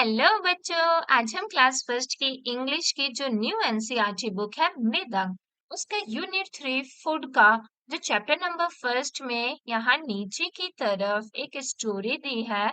Hello बच्चों। आज हम क्लास फर्स्ट की इंग्लिश की जो न्यू एनसीईआरटी बुक है मृदंग, उसका यूनिट 3 फूड का जो चैप्टर नंबर फर्स्ट में यहाँ नीचे की तरफ एक स्टोरी दी है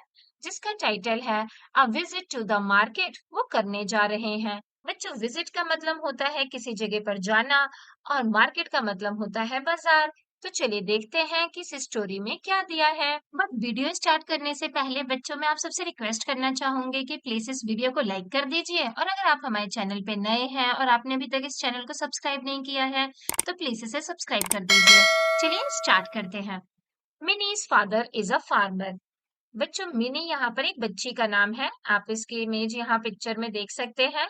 जिसका टाइटल है a visit to the market, वो करने जा रहे हैं। बच्चों, विजिट का मतलब होता है किसी जगह पर जाना और मार्केट का मतलब होता है बाजार। तो चलिए देखते हैं कि इस स्टोरी में क्या दिया है। बट वीडियो स्टार्ट करने से पहले बच्चों, मैं आप सबसे रिक्वेस्ट करना चाहूंगी कि प्लीज इस वीडियो को लाइक कर दीजिए, और अगर आप हमारे चैनल पे नए हैं और आपने अभी तक इस चैनल को सब्सक्राइब नहीं किया है तो प्लीज इसे सब्सक्राइब कर दीजिए। चलिए स्टार्ट करते हैं। Minis father is a farmer. बच्चों, मिनी यहाँ पर एक बच्ची का नाम है। आप इसकी इमेज यहाँ पिक्चर में देख सकते हैं।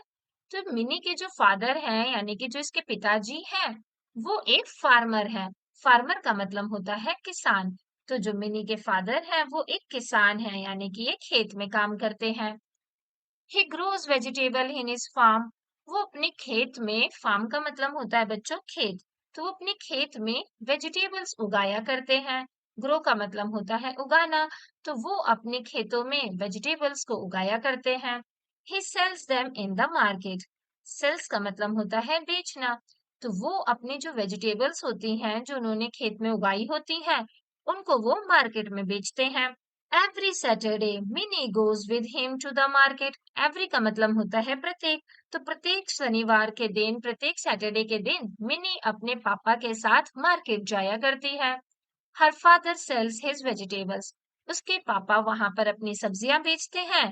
तो मिनी के जो फादर हैं, यानी कि जो इसके पिताजी हैं, वो एक फार्मर है। फार्मर का मतलब होता है किसान। तो जो मिनी के फादर हैं वो एक किसान है, यानी कि ये खेत में काम करते हैं। He grows vegetable in his farm. वो अपने खेत में, फार्म का मतलब होता है बच्चों खेत, तो वो अपने खेत में वेजिटेबल्स उगाया करते हैं। ग्रो का मतलब होता है उगाना, तो वो अपने खेतों में वेजिटेबल्स को उगाया करते हैं। He sells them in the market. Sells का मतलब होता है बेचना। तो वो अपनी जो वेजिटेबल्स होती हैं जो उन्होंने खेत में उगाई होती हैं, उनको वो मार्केट में बेचते हैं। Every Saturday Mini goes with him to the market. Every का मतलब होता है प्रत्येक। तो प्रत्येक शनिवार के दिन, प्रत्येक सैटरडे के दिन मिनी अपने पापा के साथ मार्केट जाया करती है। Her father sells his vegetables. उसके पापा वहां पर अपनी सब्जियां बेचते हैं।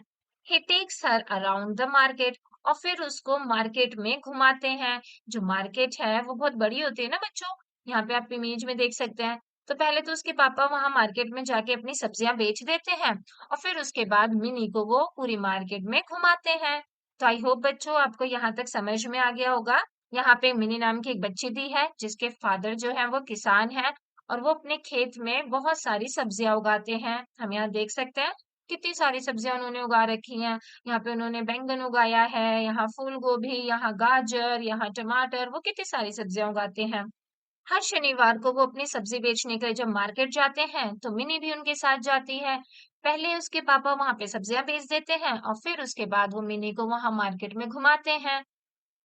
He takes her around the market. और फिर उसको मार्केट में घुमाते हैं। जो मार्केट है वो बहुत बड़ी होती है ना बच्चों। यहाँ पे आप इमेज में देख सकते हैं। तो पहले तो उसके पापा वहां मार्केट में जाके अपनी सब्जियां बेच देते हैं, और फिर उसके बाद मिनी को वो पूरी मार्केट में घुमाते हैं। तो आई होप बच्चों आपको यहाँ तक समझ में आ गया होगा। यहाँ पे मिनी नाम की एक बच्ची दी है जिसके फादर जो है वो किसान है, और वो अपने खेत में बहुत सारी सब्जियां उगाते हैं। हम यहाँ देख सकते हैं कितनी सारी सब्जियां उन्होंने उगा रखी हैं। यहाँ पे उन्होंने बैंगन उगाया है, यहाँ फूल गोभी, यहाँ गाजर, यहाँ टमाटर, वो कितनी सारी सब्जियां उगाते हैं। हर शनिवार को वो अपनी सब्जी बेचने के लिए जब मार्केट जाते हैं तो मिनी भी उनके साथ जाती है। पहले उसके पापा वहां पे सब्जियां बेच देते हैं और फिर उसके बाद वो मिनी को वहां मार्केट में घुमाते हैं।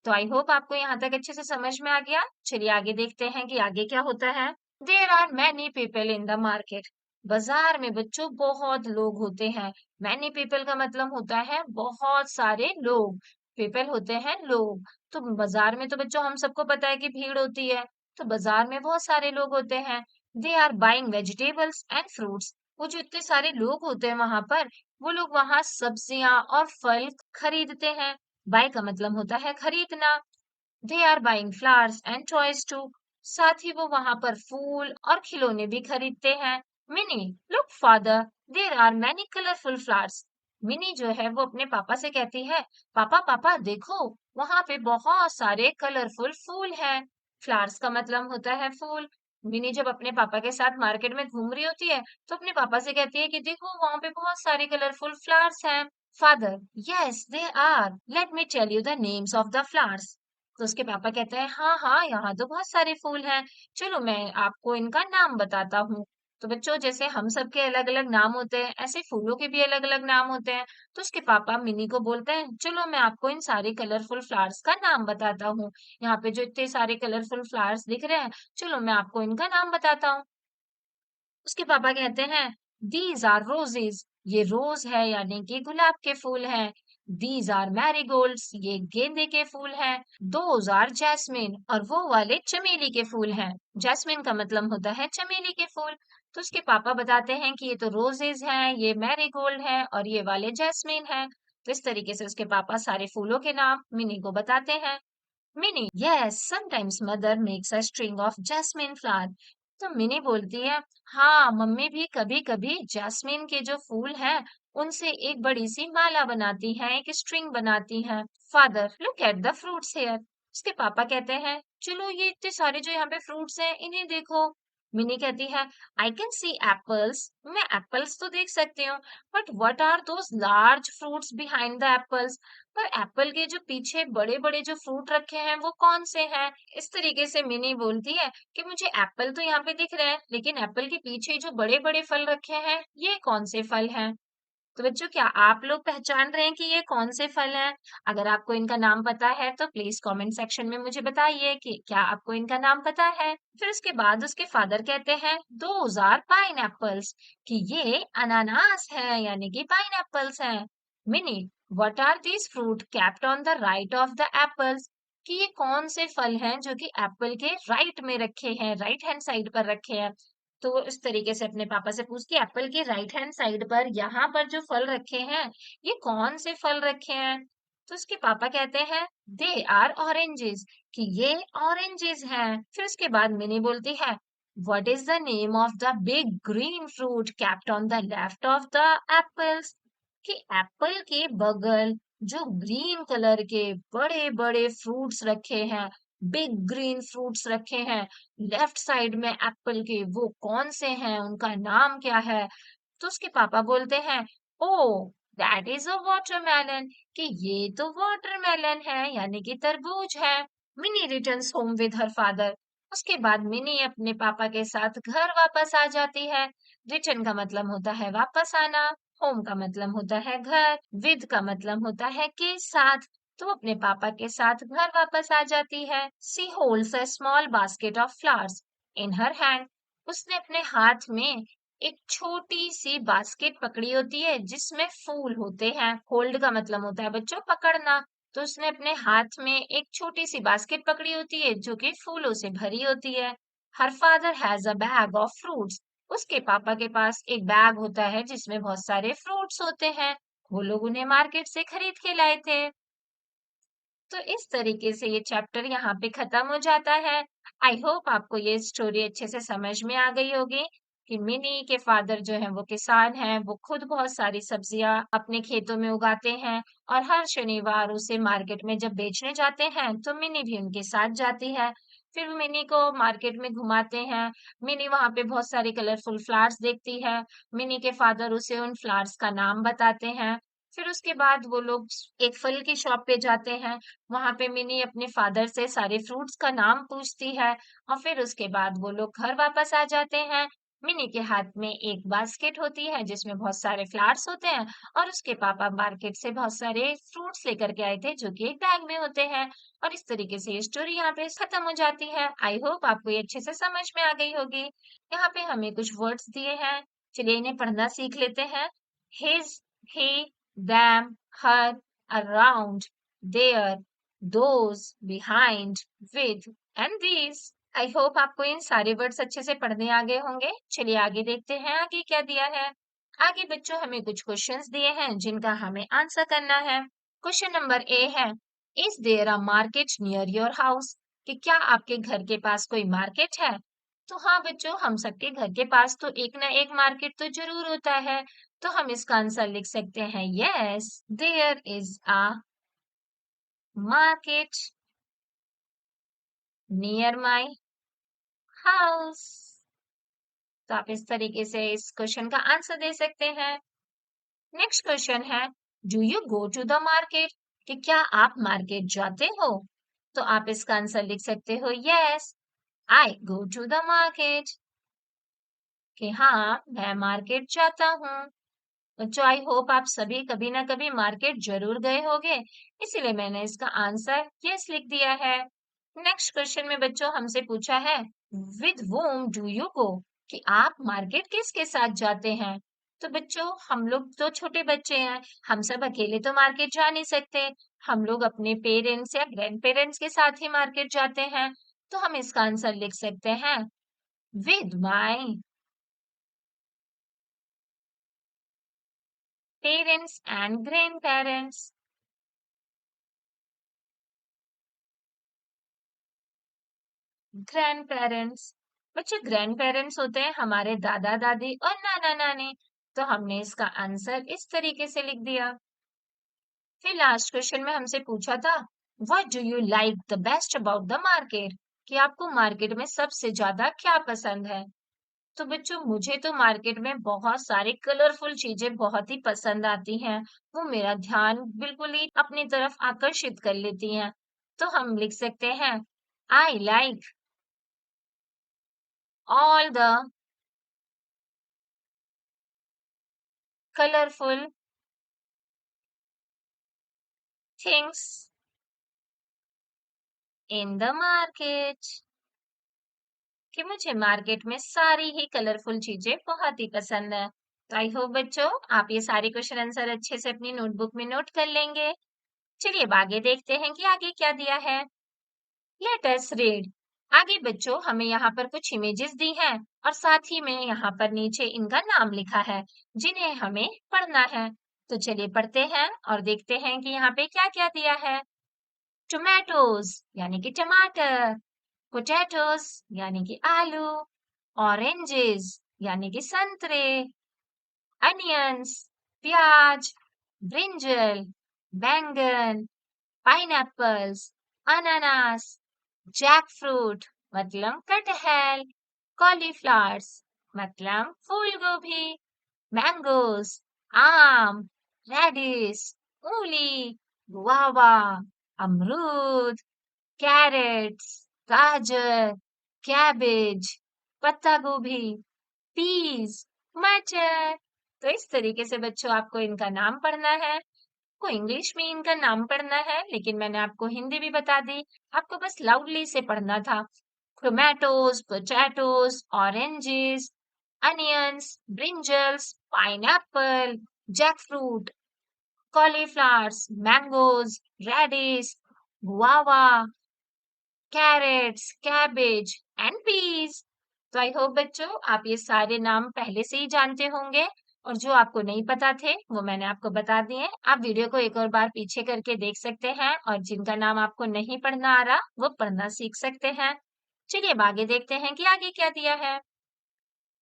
तो आई होप आपको यहाँ तक अच्छे से समझ में आ गया। चलिए आगे देखते हैं कि आगे क्या होता है। There are many people in the market. बाजार में बच्चों बहुत लोग होते हैं। मैनी पीपल का मतलब होता है बहुत सारे लोग। पीपल होते हैं लोग। तो बाजार में तो बच्चों हम सबको पता है कि भीड़ होती है। तो बाजार में बहुत सारे लोग होते हैं। They are buying vegetables and fruits. वो जो इतने सारे लोग होते हैं वहां पर, वो लोग वहां सब्जियां और फल खरीदते हैं। बाय का मतलब होता है खरीदना। They are buying flowers and toys too. साथ ही वो वहां पर फूल और खिलौने भी खरीदते हैं। Mini, look father, there are many colourful flowers. Mini जो है वो अपने पापा से कहती है, पापा पापा देखो, वहां पे बहुत सारे कलरफुल फूल हैं। फ्लावर्स का मतलब होता है फूल। मिनी जब अपने पापा के साथ मार्केट में घूम रही होती है तो अपने पापा से कहती है कि देखो वहां पे बहुत सारे कलरफुल फ्लावर्स हैं। Father, yes they are, let me tell you the names of the flowers. तो उसके पापा कहते हैं, हाँ हाँ, यहाँ तो बहुत सारे फूल हैं, चलो मैं आपको इनका नाम बताता हूँ। तो बच्चों, जैसे हम सबके अलग अलग नाम होते हैं, ऐसे फूलों के भी अलग अलग नाम होते हैं। तो उसके पापा मिनी को बोलते हैं, चलो मैं आपको इन सारे कलरफुल फ्लावर्स का नाम बताता हूँ। यहाँ पे जो इतने सारे कलरफुल फ्लावर्स दिख रहे हैं, चलो मैं आपको इनका नाम बताता हूँ। उसके पापा कहते हैं, दीज आर रोजेज। ये रोज है, यानी कि गुलाब के फूल हैं। These are marigolds. ये गेंदे के फूल हैं। Those are jasmine. और वो वाले चमेली के फूल हैं। जैस्मिन का मतलब होता है चमेली के फूल। तो उसके पापा बताते हैं कि ये तो रोजेज हैं, ये मैरीगोल्ड है, और ये वाले जैस्मिन है। तो इस तरीके से उसके पापा सारे फूलों के नाम मिनी को बताते हैं। Mini, yes sometimes mother makes a string of jasmine flower. तो मिनी बोलती है, हाँ मम्मी भी कभी कभी जैस्मिन के जो फूल हैं उनसे एक बड़ी सी माला बनाती हैं, एक स्ट्रिंग बनाती हैं। Father, look at the fruits here. उसके पापा कहते हैं, चलो ये इतने सारे जो यहाँ पे फ्रूट्स हैं इन्हें देखो। मिनी कहती है, आई कैन सी एप्पल्स। मैं एप्पल्स तो देख सकती हूँ, but what are those large fruits behind the apples. पर एप्पल के जो पीछे बड़े बड़े जो फ्रूट रखे हैं वो कौन से हैं। इस तरीके से मिनी बोलती है कि मुझे एप्पल तो यहाँ पे दिख रहे हैं, लेकिन एप्पल के पीछे जो बड़े बड़े फल रखे हैं ये कौन से फल हैं। तो बच्चों क्या आप लोग पहचान रहे हैं कि ये कौन से फल हैं? अगर आपको इनका नाम पता है तो प्लीज कमेंट सेक्शन में मुझे बताइए कि क्या आपको इनका नाम पता है। फिर उसके बाद उसके फादर कहते हैं दोज आर पाइनएप्पल्स, कि ये अनानास है यानी कि पाइनएप्पल्स हैं। Mini, what are these fruit kept on the right of the apples, कि ये कौन से फल हैं जो कि एप्पल के राइट में रखे हैं, राइट हैंड साइड पर रखे हैं। तो वो इस तरीके से अपने पापा से पूछती है एप्पल के राइट हैंड साइड पर यहाँ पर जो फल रखे हैं ये कौन से फल रखे हैं। तो उसके पापा कहते हैं दे आर ऑरेंजेस, कि ये ऑरेंजेस हैं। फिर उसके बाद मिनी बोलती है what is the name of the big green fruit kept on the left of the apples, कि एप्पल के बगल जो ग्रीन कलर के बड़े बड़े फ्रूट्स रखे हैं, बिग ग्रीन फ्रूट्स रखे हैं लेफ्ट साइड में एप्पल के, वो कौन से हैं, उनका नाम क्या है। तो उसके पापा बोलते हैं ओ दैट इज अ वाटरमेलन, कि ये तो वाटरमेलन है यानी कि तरबूज है। Mini returns home with her father, उसके बाद मिनी अपने पापा के साथ घर वापस आ जाती है। रिटर्न का मतलब होता है वापस आना, होम का मतलब होता है घर, विद का मतलब होता है के साथ। तो वो अपने पापा के साथ घर वापस आ जाती है। She holds a small basket of flowers in her hand, उसने अपने हाथ में एक छोटी सी बास्केट पकड़ी होती है जिसमें फूल होते हैं। होल्ड का मतलब होता है बच्चों पकड़ना। तो उसने अपने हाथ में एक छोटी सी बास्केट पकड़ी होती है जो कि फूलों से भरी होती है। Her father has a bag of fruits, उसके पापा के पास एक बैग होता है जिसमें बहुत सारे फ्रूट्स होते हैं, वो लोग उन्हें मार्केट से खरीद के लाए थे। तो इस तरीके से ये चैप्टर यहाँ पे खत्म हो जाता है। आई होप आपको ये स्टोरी अच्छे से समझ में आ गई होगी कि मिनी के फादर जो हैं वो किसान हैं, वो खुद बहुत सारी सब्जियां अपने खेतों में उगाते हैं और हर शनिवार उसे मार्केट में जब बेचने जाते हैं तो मिनी भी उनके साथ जाती है। फिर मिनी को मार्केट में घुमाते हैं। मिनी वहां पे बहुत सारे कलरफुल फ्लावर्स देखती है। मिनी के फादर उसे उन फ्लावर्स का नाम बताते हैं। फिर उसके बाद वो लोग एक फल की शॉप पे जाते हैं। वहां पे मिनी अपने फादर से सारे फ्रूट्स का नाम पूछती है और फिर उसके बाद वो लोग घर वापस आ जाते हैं। मिनी के हाथ में एक बास्केट होती है जिसमें बहुत सारे फ्लावर्स होते हैं और उसके पापा मार्केट से बहुत सारे फ्रूट्स लेकर के आए थे जो कि एक बैग में होते हैं। और इस तरीके से ये स्टोरी यहाँ पे खत्म हो जाती है। आई होप आपको ये अच्छे से समझ में आ गई होगी। यहाँ पे हमें कुछ वर्ड्स दिए हैं, चलिए इन्हें पढ़ना सीख लेते हैं। His, he, them, her, around, there, those, behind, with and these। I hope आपको इन सारे वर्ड्स अच्छे से पढ़ने आ गए होंगे। चलिए आगे देखते हैं आगे क्या दिया है। आगे बच्चों हमें कुछ क्वेश्चंस दिए हैं जिनका हमें आंसर करना है। क्वेश्चन नंबर ए है is there a market near your house, कि क्या आपके घर के पास कोई मार्केट है। तो हाँ बच्चों, हम सबके घर के पास तो एक ना एक मार्केट तो जरूर होता है। तो हम इसका आंसर लिख सकते हैं yes there is a market near my house. तो आप इस तरीके से इस क्वेश्चन का आंसर दे सकते हैं। नेक्स्ट क्वेश्चन है do you go to the market, कि क्या आप मार्केट जाते हो। तो आप इसका आंसर लिख सकते हो yes I go to the market, कि हाँ मैं मार्केट जाता हूँ। बच्चों आई होप आप सभी कभी ना कभी मार्केट जरूर गए होंगे, इसीलिए मैंने इसका आंसर यस लिख दिया है। नेक्स्ट क्वेश्चन में बच्चों हमसे पूछा है विद whom डू यू गो, कि आप मार्केट किसके साथ जाते हैं। तो बच्चों हम लोग तो छोटे बच्चे हैं, हम सब अकेले तो मार्केट जा नहीं सकते। हम लोग अपने पेरेंट्स या ग्रैंड पेरेंट्स के साथ ही मार्केट जाते हैं। तो हम इसका आंसर लिख सकते हैं with my parents and grand parents. Grand parents, बच्चे ग्रैंड पेरेंट्स होते हैं हमारे दादा दादी और नाना नानी। तो हमने इसका आंसर इस तरीके से लिख दिया। फिर लास्ट क्वेश्चन में हमसे पूछा था what do you like the best about the market, कि आपको मार्केट में सबसे ज्यादा क्या पसंद है। तो बच्चों मुझे तो मार्केट में बहुत सारी कलरफुल चीजें बहुत ही पसंद आती हैं। वो मेरा ध्यान बिल्कुल ही अपनी तरफ आकर्षित कर लेती हैं। तो हम लिख सकते हैं I like all the colorful things in the market। कि मुझे मार्केट में सारी ही कलरफुल चीजें बहुत ही पसंद है। तो आई होप बच्चों आप ये सारे क्वेश्चन आंसर अच्छे से अपनी नोटबुक में नोट कर लेंगे। चलिए अब आगे देखते हैं कि आगे क्या दिया है। Let us read. आगे बच्चों हमें यहाँ पर कुछ इमेजेस दी हैं और साथ ही में यहाँ पर नीचे इनका नाम लिखा है जिन्हें हमें पढ़ना है। तो चलिए पढ़ते हैं और देखते हैं कि यहाँ पे क्या क्या दिया है। टोमेटोज यानी कि टमाटर, पोटैटोस यानी कि आलू, ऑरेंजेस यानी कि संतरे, अनियंस प्याज, ब्रिंजल, बैंगन, पाइनएप्पल्स, अनानास, जैकफ्रूट मतलब कटहल, कॉलीफ्लावर्स मतलब फूल गोभी, मैंगोज आम, रेडिश मूली, गुआवा, अमरूद, कैरेट्स, गाजर, कैबेज, पत्ता गोभी, पीज, मटर। तो इस तरीके से बच्चों आपको इनका नाम पढ़ना है। आपको इंग्लिश में इनका नाम पढ़ना है लेकिन मैंने आपको हिंदी भी बता दी। आपको बस लाउडली से पढ़ना था। Tomatoes, potatoes, oranges, onions, brinjals, pineapple, jackfruit, cauliflowers, mangoes, radish, guava, carrots, cabbage and peas. तो आई होप बच्चों आप ये सारे नाम पहले से ही जानते होंगे और जो आपको नहीं पता थे वो मैंने आपको बता दिए। आप वीडियो को एक और बार पीछे करके देख सकते हैं और जिनका नाम आपको नहीं पढ़ना आ रहा वो पढ़ना सीख सकते हैं। चलिए अब आगे देखते हैं कि आगे क्या दिया है।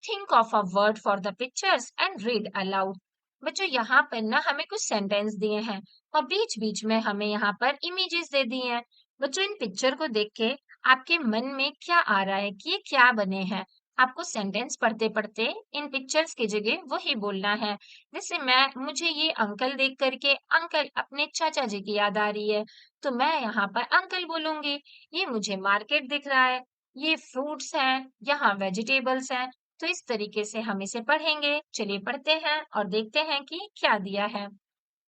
Think of a word for the pictures and read aloud. बच्चों यहाँ पर ना हमें कुछ सेंटेंस दिए हैं और बीच बीच में हमें यहाँ पर इमेजेस दे दी हैं। बच्चों इन पिक्चर को देख के आपके मन में क्या आ रहा है कि ये क्या बने हैं। आपको सेंटेंस पढ़ते पढ़ते इन पिक्चर्स की जगह वही बोलना है। जैसे मुझे ये अंकल देख करके अंकल अपने चाचा जी की याद आ रही है तो मैं यहाँ पर अंकल बोलूंगी। ये मुझे मार्केट दिख रहा है, ये फ्रूट्स हैं, यहाँ वेजिटेबल्स हैं। तो इस तरीके से हम इसे पढ़ेंगे। चलिए पढ़ते हैं और देखते हैं कि क्या दिया है।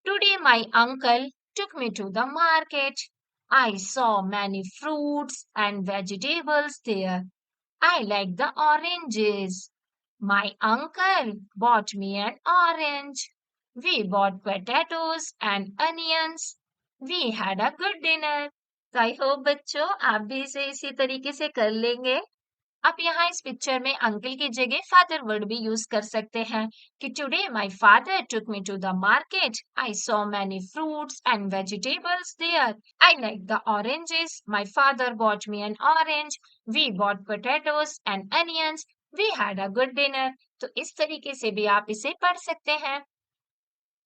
Today my uncle took me to the market. I saw many fruits and vegetables there. I like the oranges. My uncle bought me an orange. We bought potatoes and onions. We had a good dinner. तो I hope बच्चों आप भी इसे इसी तरीके से कर लेंगे। आप यहाँ इस पिक्चर में अंकल की जगह फादर वर्ड भी यूज कर सकते हैं कि today my father took me to the market I saw many fruits and vegetables there I like the oranges my father bought me an orange we bought potatoes and onions we had a good dinner. तो इस तरीके से भी आप इसे पढ़ सकते हैं।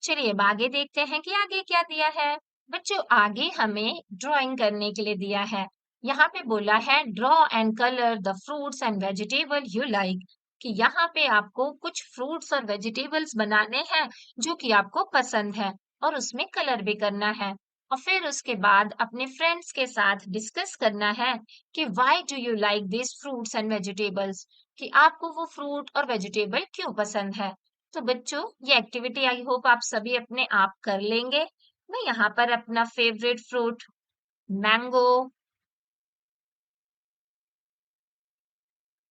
चलिए अब आगे देखते हैं कि आगे क्या दिया है। बच्चों आगे हमें ड्राइंग करने के लिए दिया है। यहाँ पे बोला है draw and colour the fruits and vegetable you like कि यहाँ पे आपको कुछ फ्रूट्स और वेजिटेबल्स बनाने हैं जो कि आपको पसंद है और उसमें कलर भी करना है। और फिर उसके बाद अपने फ्रेंड्स के साथ डिस्कस करना है कि why do you like this fruits and vegetables कि आपको वो फ्रूट और वेजिटेबल क्यों पसंद है। तो बच्चों ये एक्टिविटी आई होप आप सभी अपने आप कर लेंगे। मैं यहाँ पर अपना favourite fruit mango,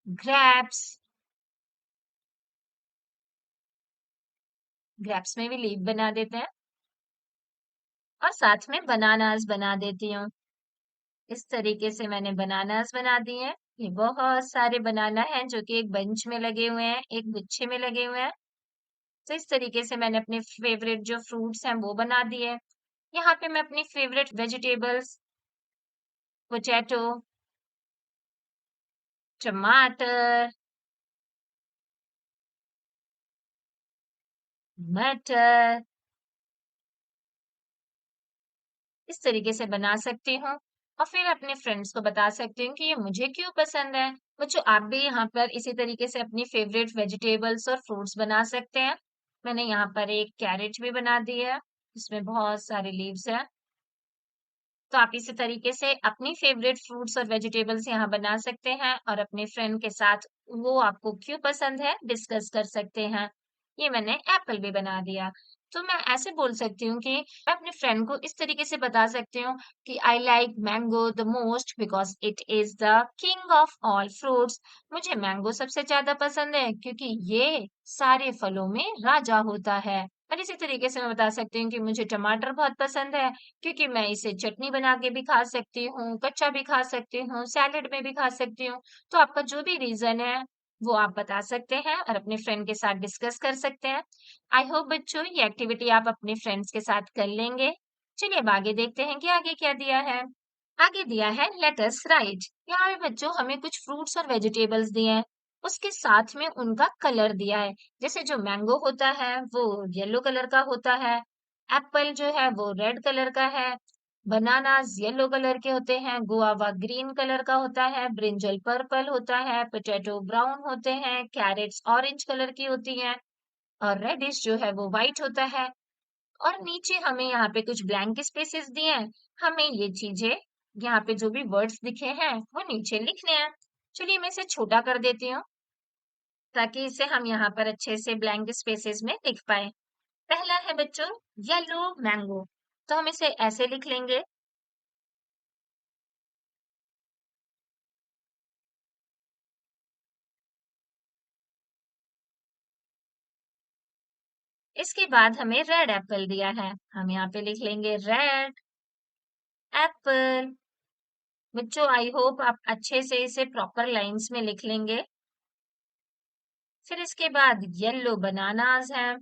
grapes, grapes में भी लीफ बना देते हैं और साथ में बनानास बना देती हूँ। इस तरीके से मैंने बनानास बना दिए हैं। ये बहुत सारे बनाना हैं जो कि एक बंच में लगे हुए हैं, एक गुच्छे में लगे हुए हैं। तो इस तरीके से मैंने अपने फेवरेट जो फ्रूट्स हैं वो बना दिए। यहाँ पे मैं अपनी फेवरेट वेजिटेबल्स पोटैटो, टमाटर, मटर इस तरीके से बना सकती हूँ और फिर अपने फ्रेंड्स को बता सकती हूँ कि ये मुझे क्यों पसंद है। बच्चों आप भी यहाँ पर इसी तरीके से अपनी फेवरेट वेजिटेबल्स और फ्रूट्स बना सकते हैं। मैंने यहाँ पर एक कैरेट भी बना दी है जिसमें बहुत सारे लीव्स हैं। तो आप इसी तरीके से अपनी फेवरेट फ्रूट्स और वेजिटेबल्स यहाँ बना सकते हैं और अपने फ्रेंड के साथ वो आपको क्यों पसंद है डिस्कस कर सकते हैं। ये मैंने एप्पल भी बना दिया। तो मैं ऐसे बोल सकती हूँ कि मैं अपने फ्रेंड को इस तरीके से बता सकती हूँ कि I like mango the most because it is the king of all fruits. मुझे मैंगो सबसे ज्यादा पसंद है क्योंकि ये सारे फलों में राजा होता है। और इसी तरीके से मैं बता सकती हूँ कि मुझे टमाटर बहुत पसंद है क्योंकि मैं इसे चटनी बना के भी खा सकती हूँ, कच्चा भी खा सकती हूँ, सैलेड में भी खा सकती हूँ। तो आपका जो भी रीजन है वो आप बता सकते हैं और अपने फ्रेंड के साथ डिस्कस कर सकते हैं। आई होप बच्चों ये एक्टिविटी आप अपने फ्रेंड्स के साथ कर लेंगे। चलिए अब आगे देखते हैं कि आगे क्या दिया है। आगे दिया है लेट अस राइट। यहाँ पे बच्चों हमें कुछ फ्रूट्स और वेजिटेबल्स दिए हैं, उसके साथ में उनका कलर दिया है। जैसे जो मैंगो होता है वो येलो कलर का होता है, एप्पल जो है वो रेड कलर का है, बनानास येलो कलर के होते हैं, गुआवा ग्रीन कलर का होता है, ब्रिंजल पर्पल होता है, पोटैटो ब्राउन होते हैं, कैरेट्स ऑरेंज कलर की होती हैं और रेडिश जो है वो व्हाइट होता है। और नीचे हमें यहाँ पे कुछ ब्लैंक स्पेसेस दिए हैं। हमें ये चीजें यहाँ पे जो भी वर्ड्स दिखे हैं वो नीचे लिखने हैं। चलिए मैं इसे छोटा कर देती हूँ ताकि इसे हम यहाँ पर अच्छे से ब्लैंक स्पेसेस में लिख पाए। पहला है बच्चों येलो मैंगो, तो हम इसे ऐसे लिख लेंगे। इसके बाद हमें रेड एप्पल दिया है, हम यहाँ पे लिख लेंगे रेड एप्पल। बच्चों आई होप आप अच्छे से इसे प्रॉपर लाइंस में लिख लेंगे। फिर इसके बाद येलो बनानास हैं,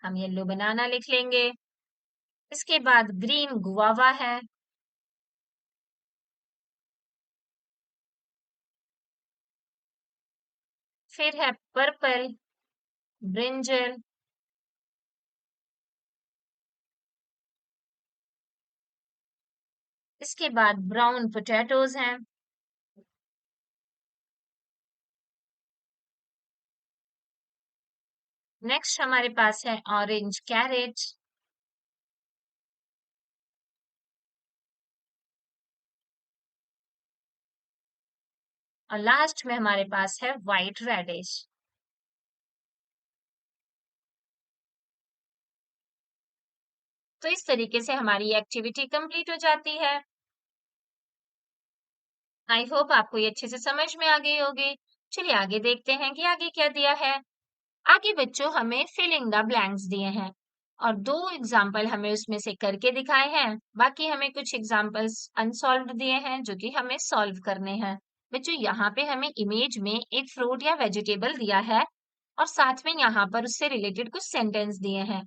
हम येलो बनाना लिख लेंगे। इसके बाद ग्रीन गुआवा है, फिर है पर्पल ब्रिंजल, इसके बाद ब्राउन पोटैटोज हैं, नेक्स्ट हमारे पास है ऑरेंज कैरेट और लास्ट में हमारे पास है व्हाइट रेडिश। तो इस तरीके से हमारी एक्टिविटी कंप्लीट हो जाती है। आई होप आपको ये अच्छे से समझ में आ गई होगी। चलिए आगे देखते हैं कि आगे क्या दिया है। आगे बच्चों हमें फिलिंग द ब्लैंक्स दिए हैं और दो एग्जाम्पल हमें उसमें से करके दिखाए हैं। बाकी हमें कुछ एग्जाम्पल्स अनसॉल्व्ड दिए हैं जो कि हमें सॉल्व करने हैं। बच्चों यहाँ पे हमें इमेज में एक फ्रूट या वेजिटेबल दिया है और साथ में यहाँ पर उससे रिलेटेड कुछ सेंटेंस दिए हैं।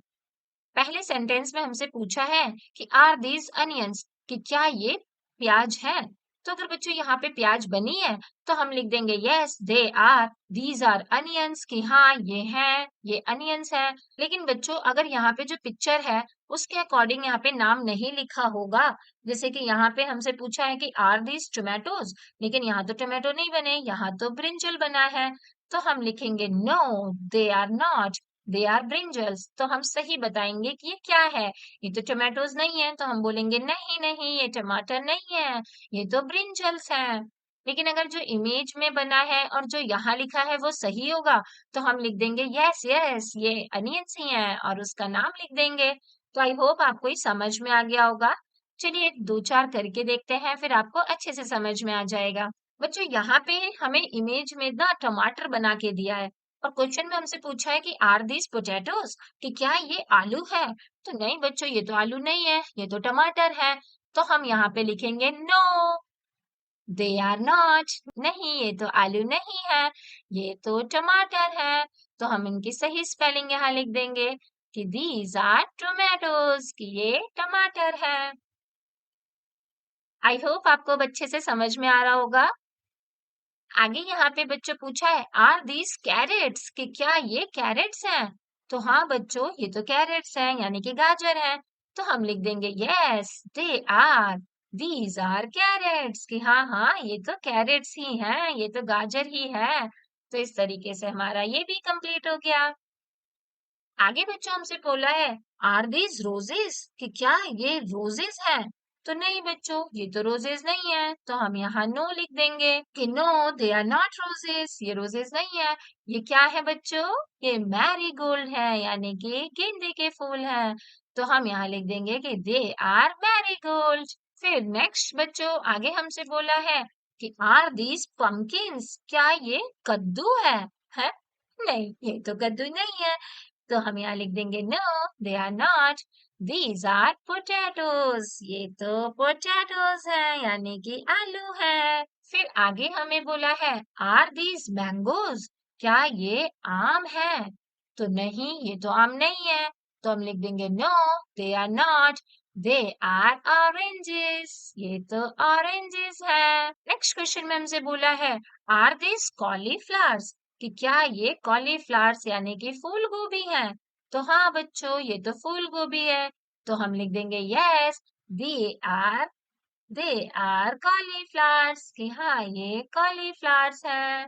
पहले सेंटेंस में हमसे पूछा है कि आर दीज अनियंस, कि क्या ये प्याज है। तो अगर बच्चों यहाँ पे प्याज बनी है तो हम लिख देंगे yes they are, these are onions, कि हाँ ये हैं, ये अनियंस है। लेकिन बच्चों अगर यहाँ पे जो पिक्चर है उसके अकॉर्डिंग यहाँ पे नाम नहीं लिखा होगा, जैसे कि यहाँ पे हमसे पूछा है कि आर दीज टोमेटोज, लेकिन यहाँ तो टोमेटो नहीं बने, यहाँ तो ब्रिंजल बना है। तो हम लिखेंगे no they are not, they are brinjals. तो हम सही बताएंगे कि ये क्या है। ये तो टोमेटोज नहीं है तो हम बोलेंगे नहीं नहीं ये टमाटर नहीं है, ये तो ब्रिंजल्स हैं। लेकिन अगर जो इमेज में बना है और जो यहाँ लिखा है वो सही होगा तो हम लिख देंगे यस यस ये अनियंस ही हैं और उसका नाम लिख देंगे। तो आई होप आपको ये समझ में आ गया होगा। चलिए दो चार करके देखते हैं फिर आपको अच्छे से समझ में आ जाएगा। बच्चों यहाँ पे हमें इमेज में ना टमाटर बना के दिया है और क्वेश्चन में हमसे पूछा है कि आर दीज पोटैटोज, कि क्या ये आलू है। तो नहीं बच्चों ये तो आलू नहीं है, ये तो टमाटर है। तो हम यहाँ पे लिखेंगे नो दे आर नॉट, नहीं ये तो आलू नहीं है, ये तो टमाटर है। तो हम इनकी सही स्पेलिंग यहाँ लिख देंगे कि दीज आर टोमेटोज, कि ये टमाटर है। आई होप आपको अब अच्छे से समझ में आ रहा होगा। आगे यहाँ पे बच्चों पूछा है आर दीज कैरेट्स, कि क्या ये कैरेट्स हैं। तो हाँ बच्चों ये तो कैरेट्स हैं यानी कि गाजर हैं। तो हम लिख देंगे yes they are, these are carrots, कि हाँ हाँ ये तो कैरेट्स ही हैं, ये तो गाजर ही है। तो इस तरीके से हमारा ये भी कंप्लीट हो गया। आगे बच्चों हमसे बोला है आर दीज रोजेस, कि क्या ये रोजेस हैं। तो नहीं बच्चों, ये तो रोजेस नहीं है, तो हम यहाँ नो लिख देंगे कि no, they are not roses, ये रोजेस नहीं है। ये क्या है बच्चों? ये मैरीगोल्ड है, यानी कि गेंदे के फूल हैं। तो हम यहाँ लिख देंगे कि दे आर मैरीगोल्ड। फिर नेक्स्ट बच्चों, आगे हमसे बोला है कि आर दीज पम्पकिन्स, क्या ये कद्दू है? नहीं, ये तो कद्दू नहीं है। तो हम यहाँ लिख देंगे no, they are not, these are potatoes, ये तो पोटैटोज है, यानी कि आलू है। फिर आगे हमें बोला है आर दीज मैंगोज, क्या ये आम है? तो नहीं, ये तो आम नहीं है। तो हम लिख देंगे no, they are not, they are oranges, ये तो ऑरेंजेस है। नेक्स्ट क्वेश्चन में हमसे बोला है आर दिस कॉलीफ्लावर्स, कि क्या ये कॉलीफ्लावर्स यानी कि फूल गोभी है? तो हाँ बच्चों, ये तो फूल गोभी है। तो हम लिख देंगे yes, they are they are cauliflowers, कि हाँ ये कॉलीफ्लावर्स है,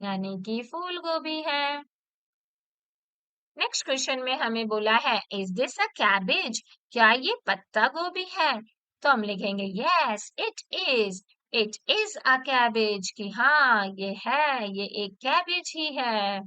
यानी कि फूल गोभी है। नेक्स्ट क्वेश्चन में हमें बोला है इज दिस अ कैबेज, क्या ये पत्ता गोभी है? तो हम लिखेंगे yes it is a cabbage, कि हाँ ये है, ये एक कैबेज ही है।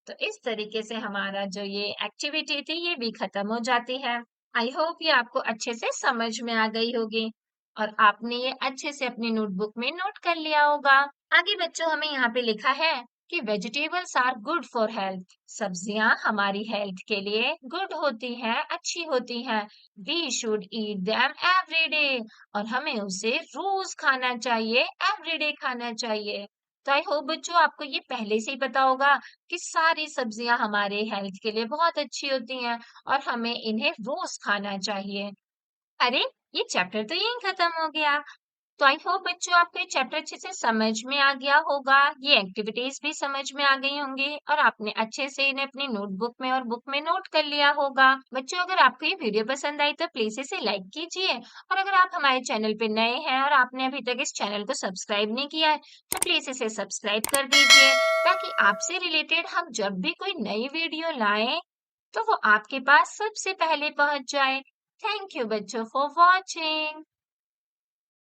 तो इस तरीके से हमारा जो ये एक्टिविटी थी ये भी खत्म हो जाती है। आई होप ये आपको अच्छे से समझ में आ गई होगी और आपने ये अच्छे से अपनी नोटबुक में नोट कर लिया होगा। आगे बच्चों हमें यहाँ पे लिखा है कि vegetables are good for health, सब्जियां हमारी हेल्थ के लिए गुड होती हैं, अच्छी होती हैं। We should eat them every day, और हमें उसे रोज खाना चाहिए, एवरीडे खाना चाहिए। तो आई होप बच्चों आपको ये पहले से ही पता होगा कि सारी सब्जियां हमारे हेल्थ के लिए बहुत अच्छी होती हैं और हमें इन्हें रोज खाना चाहिए। अरे, ये चैप्टर तो यहीं खत्म हो गया। तो आई होप बच्चों आपको ये चैप्टर अच्छे से समझ में आ गया होगा, ये एक्टिविटीज भी समझ में आ गई होंगी और आपने अच्छे से इन्हें अपनी नोटबुक में और बुक में नोट कर लिया होगा। बच्चों अगर आपको ये वीडियो पसंद आई तो प्लीज इसे लाइक कीजिए, और अगर आप हमारे चैनल पे नए हैं और आपने अभी तक इस चैनल को सब्सक्राइब नहीं किया है तो प्लीज इसे सब्सक्राइब कर दीजिए, ताकि आपसे रिलेटेड हम जब भी कोई नई वीडियो लाएं तो वो आपके पास सबसे पहले पहुंच जाए। थैंक यू बच्चों फॉर वॉचिंग।